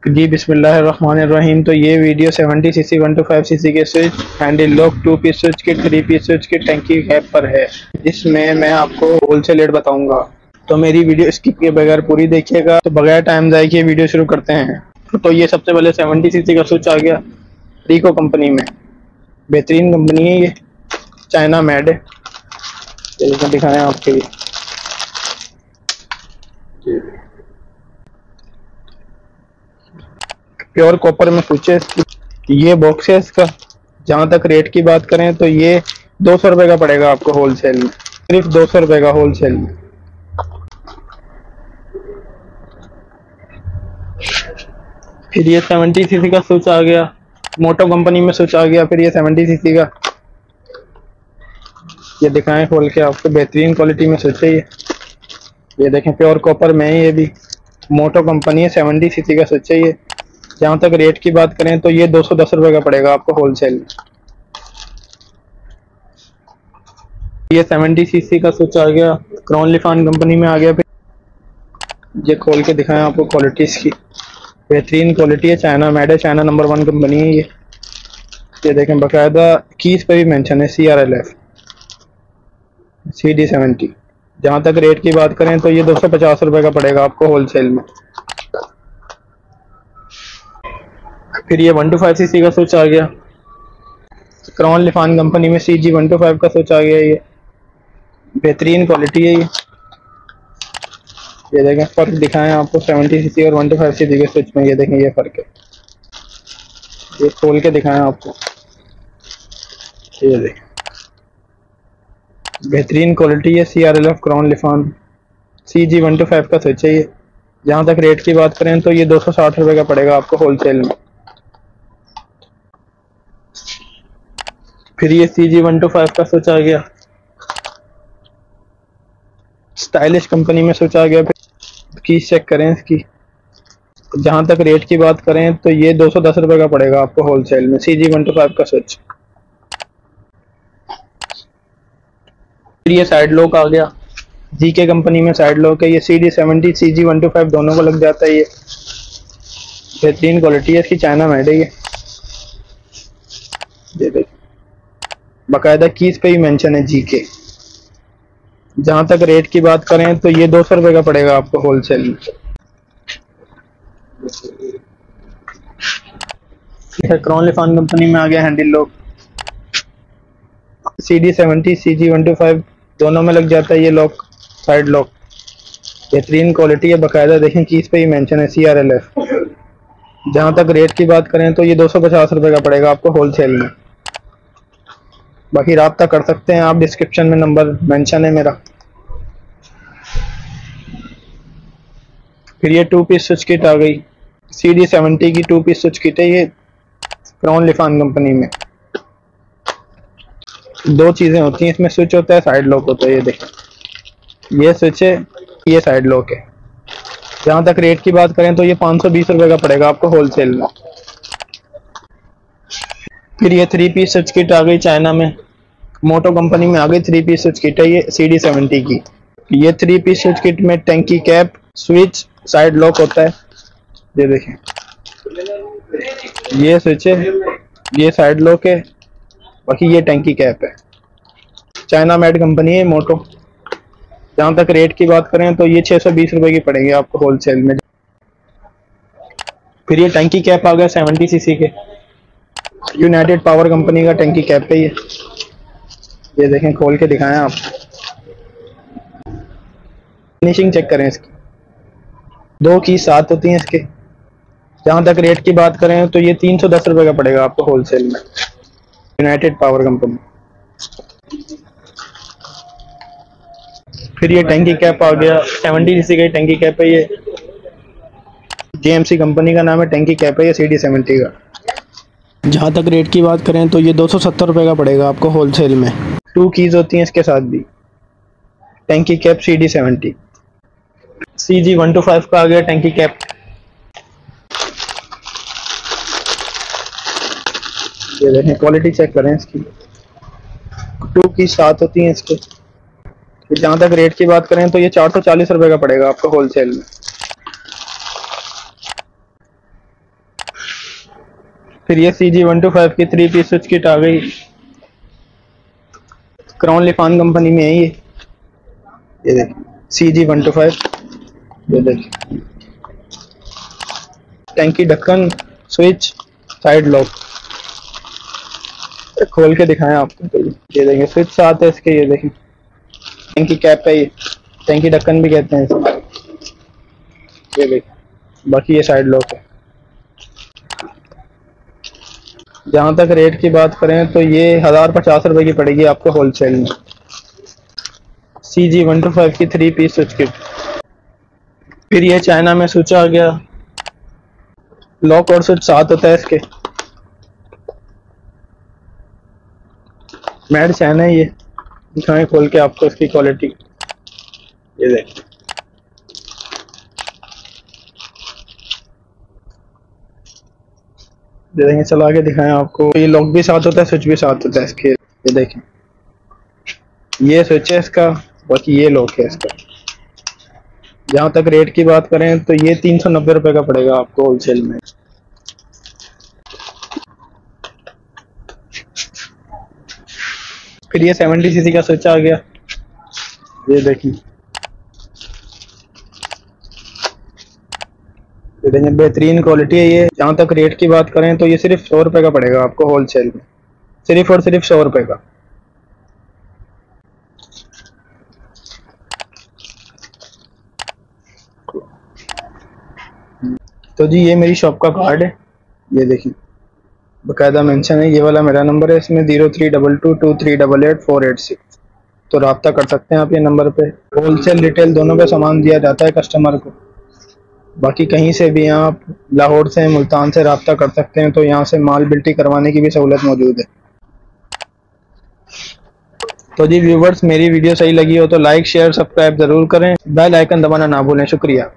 जी बिस्मिल्लाहिर्रहमानिर्रहीम। तो ये वीडियो 70 सीसी 125 सीसी के switch, handle lock, 2 piece switch kit, 3 piece switch kit, टंकी कैप पर है, जिसमें मैं आपको होलसेल रेट बताऊंगा। तो मेरी वीडियो स्किप किए बगैर पूरी देखिएगा। तो बगैर टाइम जाए किए वीडियो शुरू करते हैं। तो ये सबसे पहले 70 सीसी का स्विच आ गया रिको कंपनी में। बेहतरीन कंपनी है ये, चाइना मेड है। ये दिखाएं आपके लिए। प्योर कॉपर में स्विच है। ये बॉक्स है इसका। जहाँ तक रेट की बात करें तो ये 200 रुपये का पड़ेगा आपको होलसेल में, सिर्फ 200 रुपये का होलसेल में। फिर ये 70 सीसी का स्विच आ गया, मोटो कंपनी में स्विच आ गया। फिर ये 70 सीसी का, ये दिखाएं खोल के आपको, बेहतरीन क्वालिटी में स्विच है ये देखें, प्योर कॉपर में है। ये भी मोटो कंपनी है, 70 सीसी का स्विच है ये। जहाँ तक रेट की बात करें तो ये 210 रुपये का पड़ेगा आपको होलसेल में। ये 70 सीसी का स्विच आ गया, क्रॉन लिफान कंपनी में आ गया। फिर ये खोल के दिखाएं आपको क्वालिटी इसकी, बेहतरीन क्वालिटी है, चाइना मेड है, चाइना नंबर 1 कंपनी है ये देखें, बाकायदा कीज पे भी मेंशन है CRLF CD70। जहाँ तक रेट की बात करें तो ये 250 रुपये का पड़ेगा आपको होलसेल में। फिर ये 125 सीसी का स्विच आ गया, क्रॉन लिफान कंपनी में CG125 का स्विच आ गया। ये बेहतरीन क्वालिटी है ये देखें, फर्क दिखाएं आपको 70 सीसी और 125 सीसी के स्विच में। ये देखें ये फर्क है, ये खोल के दिखाएं आपको। ये देखें, बेहतरीन क्वालिटी है, CRLF क्रॉन लिफान CG125 का स्विच है ये। जहाँ तक रेट की बात करें तो ये 260 रुपये का पड़ेगा आपको होलसेल में। फिर ये CG125 का स्विच आ गया, स्टाइलिश कंपनी में स्विच आ गया। फिर कीज चेक करें इसकी। जहाँ तक रेट की बात करें तो ये 210 रुपये का पड़ेगा आपको होलसेल में, CG125 का स्विच। फिर ये साइड लॉक आ गया, GK कंपनी में साइड लॉक है ये। CD70 CG125 दोनों को लग जाता है ये। बेहतरीन क्वालिटी है इसकी, चाइना मेड है ये देखिए, बाकायदा कीज पे ही मेंशन है GK। जहाँ तक रेट की बात करें तो ये 200 रुपये का पड़ेगा आपको होलसेल में। क्रॉन लिफान कंपनी में आ गया हैंडल लॉक, CD70 CG125 दोनों में लग जाता है ये लॉक, साइड लॉक। बेहतरीन क्वालिटी है, बाकायदा देखें कीज पे ही मेंशन है CRLF। जहाँ तक रेट की बात करें तो ये 250 रुपये का पड़ेगा आपको होलसेल में। बाकी राब्ता कर सकते हैं आप, डिस्क्रिप्शन में नंबर मेंशन है मेरा। फिर ये 2 पीस स्विच किट आ गई, CD70 की 2 पीस स्विच किट है ये, क्रॉन लिफान कंपनी में। 2 चीज़ें होती हैं इसमें, स्विच होता है, साइड लॉक होता है। ये देखें, ये स्विच है, ये साइड लॉक है। जहाँ तक रेट की बात करें तो ये 520 रुपये का पड़ेगा आपको होलसेल में। फिर ये 3 पीस स्विच किट आ गई, चाइना में मोटो कंपनी में आ गई। 3 पीस स्विच किट है ये, CD70 की। ये 3 पीस स्विच किट में टंकी कैप, स्विच, साइड लॉक होता है। ये देखें, ये स्विच है, ये साइड लॉक है, बाकी ये टंकी कैप है। चाइना मेड कंपनी है मोटो। जहाँ तक रेट की बात करें तो ये 620 रुपये की पड़ेगी आपको होलसेल में। फिर ये टंकी कैप आ गया 70 सीसी के, यूनाइटेड पावर कंपनी का टंकी कैप है ये देखें, खोल के दिखाएं आप, फिनिशिंग चेक करें इसकी। 2 की 7 होती हैं इसके। जहाँ तक रेट की बात करें तो ये 310 रुपये का पड़ेगा आपको होलसेल में, यूनाइटेड पावर कंपनी। फिर ये टंकी कैप आ गया, 70 सीसी का टंकी कैप है ये, JMC कंपनी का नाम है, टंकी कैप है ये CD70 का। जहाँ तक रेट की बात करें तो ये 270 रुपये का पड़ेगा आपको होलसेल में। 2 कीज होती हैं इसके साथ भी, टंकी कैप CD70। CG125 का आ गया टंकी कैप। ये देखें, क्वालिटी चेक करें इसकी। 2 की 7 होती हैं इसके, जहाँ तक रेट की बात करें तो ये 440 रुपये का पड़ेगा आपको होलसेल में। फिर ये CG125 की 3 पीस स्विच किट आ गई, क्राउन लिफान कंपनी में है ये देखिए CG125। ये देखिए टैंकी, ढक्कन, स्विच, साइड लॉक। खोल के दिखाएं आपको तो ये देखिए स्विच साथ है इसके। ये देखिए टैंकी कैप है, ये टैंकी ढक्कन भी कहते हैं इसे। ये देखिए बाकी ये साइड लॉक है। जहाँ तक रेट की बात करें तो ये 1050 रुपये की पड़ेगी आपको होलसेल में, CG125 की 3 पीस स्विच किट। फिर ये चाइना में स्विच आ गया, लॉक और स्विच साथ होता है इसके। मेड चाइना है ये, दिखाएं खोल के आपको इसकी क्वालिटी। ये देखिए देखेंगे, चला के दिखाएं आपको। ये लॉक भी साथ होता है, स्विच भी साथ होता है इसके। ये देखें ये स्विच है इसका, बाकी ये लॉक है इसका। जहाँ तक रेट की बात करें तो ये 390 रुपये का पड़ेगा आपको होलसेल में। फिर ये 70 सीसी का स्विच आ गया, ये देखिए। ये देखिए बेहतरीन क्वालिटी है ये। जहाँ तक रेट की बात करें तो ये सिर्फ 100 रुपये का पड़ेगा आपको होलसेल में, सिर्फ और सिर्फ 100 रुपये का। तो जी ये मेरी शॉप का कार्ड है, ये देखिए बकायदा मेंशन है। ये वाला मेरा नंबर है, इसमें 032223888486। तो रब्ता कर सकते हैं आप ये नंबर पे। होलसेल रिटेल दोनों पे सामान दिया जाता है कस्टमर को। बाकी कहीं से भी आप लाहौर से, मुल्तान से रब्ता कर सकते हैं, तो यहाँ से माल बिल्टी करवाने की भी सहूलत मौजूद है। तो जी व्यूवर्स, मेरी वीडियो सही लगी हो तो लाइक, शेयर, सब्सक्राइब ज़रूर करें। बेल आइकन दबाना ना भूलें। शुक्रिया।